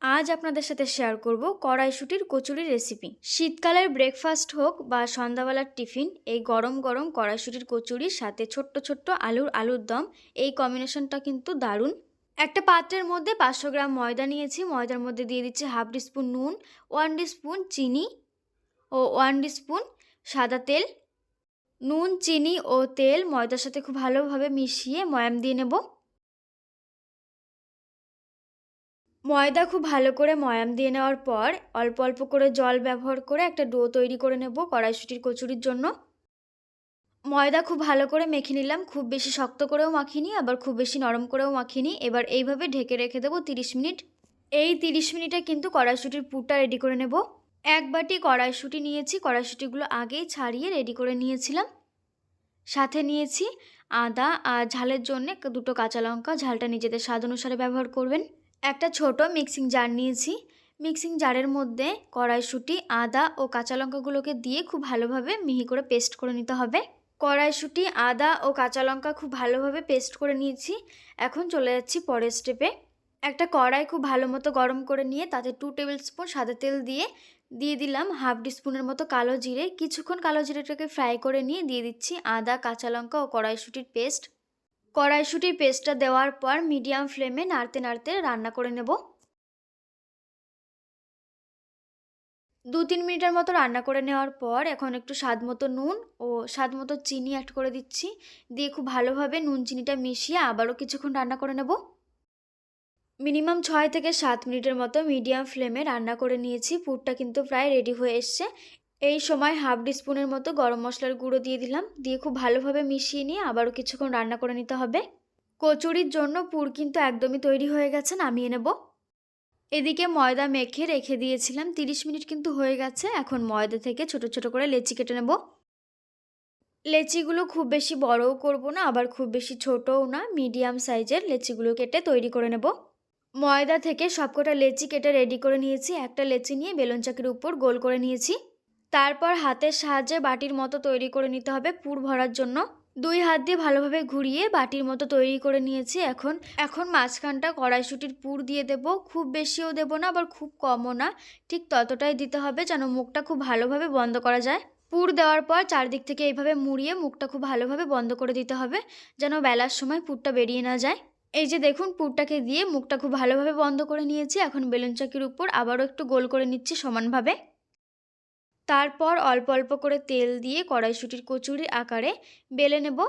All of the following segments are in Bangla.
আজ আপনাদের সাথে শেয়ার করব কড়াইশুঁটির কচুরি রেসিপি। শীতকালের ব্রেকফাস্ট হোক বা সন্ধ্যাবেলার টিফিন, এই গরম গরম কড়াইশুঁটির কচুরির সাথে ছোট্ট ছোট্ট আলুর দম, এই কম্বিনেশনটা কিন্তু দারুণ। একটা পাত্রের মধ্যে 500 গ্রাম ময়দা নিয়েছি। ময়দার মধ্যে দিয়ে দিচ্ছি হাফ টিস্পুন নুন, 1 টিস্পুন চিনি ও 1 টিস্পুন সাদা তেল। নুন, চিনি ও তেল ময়দার সাথে খুব ভালোভাবে মিশিয়ে ময়াম দিয়ে নেব। ময়দা খুব ভালো করে ময়াম দিয়ে নেওয়ার পর অল্প অল্প করে জল ব্যবহার করে একটা ডো তৈরি করে নেব কড়াইশুঁটির কচুরির জন্য। ময়দা খুব ভালো করে মেখে নিলাম, খুব বেশি শক্ত করেও মাখিনি আবার খুব বেশি নরম করেও মাখিনি। এবার এইভাবে ঢেকে রেখে দেবো 30 মিনিট। এই 30 মিনিটে কিন্তু কড়াইশুঁটির পুরটা রেডি করে নেব। এক বাটি কড়াইশুঁটি নিয়েছি, কড়াইশুঁটিগুলো আগেই ছাড়িয়ে রেডি করে নিয়েছিলাম। সাথে নিয়েছি আদা আর ঝালের জন্য 2টো কাঁচা লঙ্কা, ঝালটা নিজেদের স্বাদ অনুসারে ব্যবহার করবেন। একটা ছোট মিক্সিং জার নিয়েছি। মিক্সিং জারের মধ্যে কড়াইশুঁটি, আদা ও কাঁচা লঙ্কাগুলোকে দিয়ে খুব ভালোভাবে মিহি করে পেস্ট করে নিতে হবে। কড়াইশুঁটি, আদা ও কাঁচা লঙ্কা খুব ভালোভাবে পেস্ট করে নিয়েছি। এখন চলে যাচ্ছি পরের স্টেপে। একটা কড়াই খুব ভালো মতো গরম করে নিয়ে তাতে 2 টেবিল স্পুন সাদা তেল দিয়ে দিলাম হাফ টিস্পুনের মতো কালো জিরে। কিছুক্ষণ কালো জিরেটাকে ফ্রাই করে নিয়ে দিয়ে দিচ্ছি আদা, কাঁচা লঙ্কা ও কড়াইশুঁটির পেস্ট। কড়াইশুঁটির পেস্টটা দেওয়ার পর মিডিয়াম ফ্লেমে নাড়তে নাড়তে রান্না করে নেব। 2-3 মিনিটের মতো রান্না করে নেওয়ার পর এখন একটু স্বাদ মতো নুন ও স্বাদ মতো চিনি অ্যাড করে দিচ্ছি। দিয়ে খুব ভালোভাবে নুন চিনিটা মিশিয়ে আবারও কিছুক্ষণ রান্না করে নেব। মিনিমাম 6 থেকে 7 মিনিটের মতো মিডিয়াম ফ্লেমে রান্না করে নিয়েছি। পুরটা কিন্তু প্রায় রেডি হয়ে এসছে। এই সময় হাফ টিস্পুনের মতো গরম মশলার গুঁড়ো দিয়ে দিলাম। দিয়ে খুব ভালোভাবে মিশিয়ে নিয়ে আবারও কিছুক্ষণ রান্না করে নিতে হবে। কচুরির জন্য পুর কিন্তু একদমই তৈরি হয়ে গেছে, নামিয়ে নেব। এদিকে ময়দা মেখে রেখে দিয়েছিলাম, 30 মিনিট কিন্তু হয়ে গেছে। এখন ময়দা থেকে ছোট ছোট করে লেচি কেটে নেব। লেচিগুলো খুব বেশি বড়ও করব না আবার খুব বেশি ছোটও না, মিডিয়াম সাইজের লেচিগুলো কেটে তৈরি করে নেব। ময়দা থেকে সবকটা লেচি কেটে রেডি করে নিয়েছি। একটা লেচি নিয়ে বেলুন চাকির উপর গোল করে নিয়েছি। তারপর হাতের সাহায্যে বাটির মতো তৈরি করে নিতে হবে পুর ভরার জন্য। 2 হাত দিয়ে ভালোভাবে ঘুরিয়ে বাটির মতো তৈরি করে নিয়েছি। এখন মাঝখানটা কড়াইশুঁটির পুর দিয়ে দেব। খুব বেশিও দেব না আবার খুব কমও না, ঠিক ততটাই দিতে হবে যেন মুখটা খুব ভালোভাবে বন্ধ করা যায়। পুর দেওয়ার পর চারদিক থেকে এইভাবে মুড়িয়ে মুখটা খুব ভালোভাবে বন্ধ করে দিতে হবে যেন বেলার সময় পুরটা বেরিয়ে না যায়। এই যে দেখুন, পুরটাকে দিয়ে মুখটা খুব ভালোভাবে বন্ধ করে নিয়েছি। এখন বেলুন চাকির উপর আবারও একটু গোল করে নিচ্ছি সমানভাবে। তারপর অল্প অল্প করে তেল দিয়ে কড়াইশুঁটির কচুরির আকারে বেলে নেব।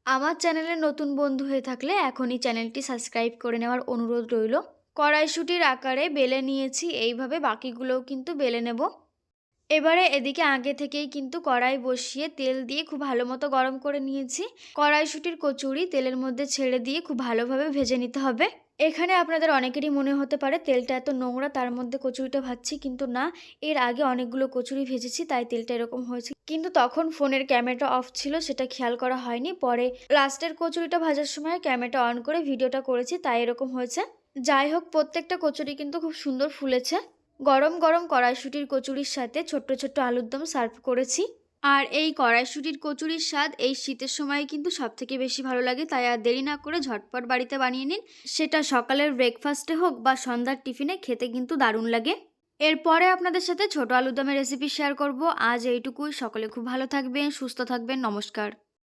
আমার চ্যানেলে নতুন বন্ধু হয়ে থাকলে এখনই চ্যানেলটি সাবস্ক্রাইব করে নেওয়ার অনুরোধ রইল। কড়াইশুঁটির আকারে বেলে নিয়েছি, এইভাবে বাকিগুলোও কিন্তু বেলে নেব। এবারে এদিকে আগে থেকেই কিন্তু কড়াই বসিয়ে তেল দিয়ে খুব ভালো মতো গরম করে নিয়েছি। কড়াইশুঁটির কচুরি তেলের মধ্যে ছেড়ে দিয়ে খুব ভালোভাবে ভেজে নিতে হবে। এখানে আপনাদের অনেকেরই মনে হতে পারে তেলটা এত নোংরা, তার মধ্যে কচুরিটা ভাজছি, কিন্তু না, এর আগে অনেকগুলো কচুরি ভেজেছি তাই তেলটা এরকম হয়েছে। কিন্তু তখন ফোনের ক্যামেরাটা অফ ছিল, সেটা খেয়াল করা হয়নি। পরে লাস্টের কচুরিটা ভাজার সময় ক্যামেরাটা অন করে ভিডিওটা করেছি, তাই এরকম হয়েছে। যাই হোক, প্রত্যেকটা কচুরি কিন্তু খুব সুন্দর ফুলেছে। গরম গরম কড়াইশুঁটির কচুরির সাথে ছোট্ট ছোট্ট আলুর দম সার্ভ করেছি। আর এই কড়াইশুঁটির কচুরির স্বাদ এই শীতের সময় কিন্তু সবথেকে বেশি ভালো লাগে। তাই আর দেরি না করে ঝটপট বাড়িতে বানিয়ে নিন। সেটা সকালের ব্রেকফাস্টে হোক বা সন্ধ্যার টিফিনে, খেতে কিন্তু দারুণ লাগে। এরপরে আপনাদের সাথে ছোট আলুর দমের রেসিপি শেয়ার করব। আজ এইটুকুই। সকলে খুব ভালো থাকবেন, সুস্থ থাকবেন। নমস্কার।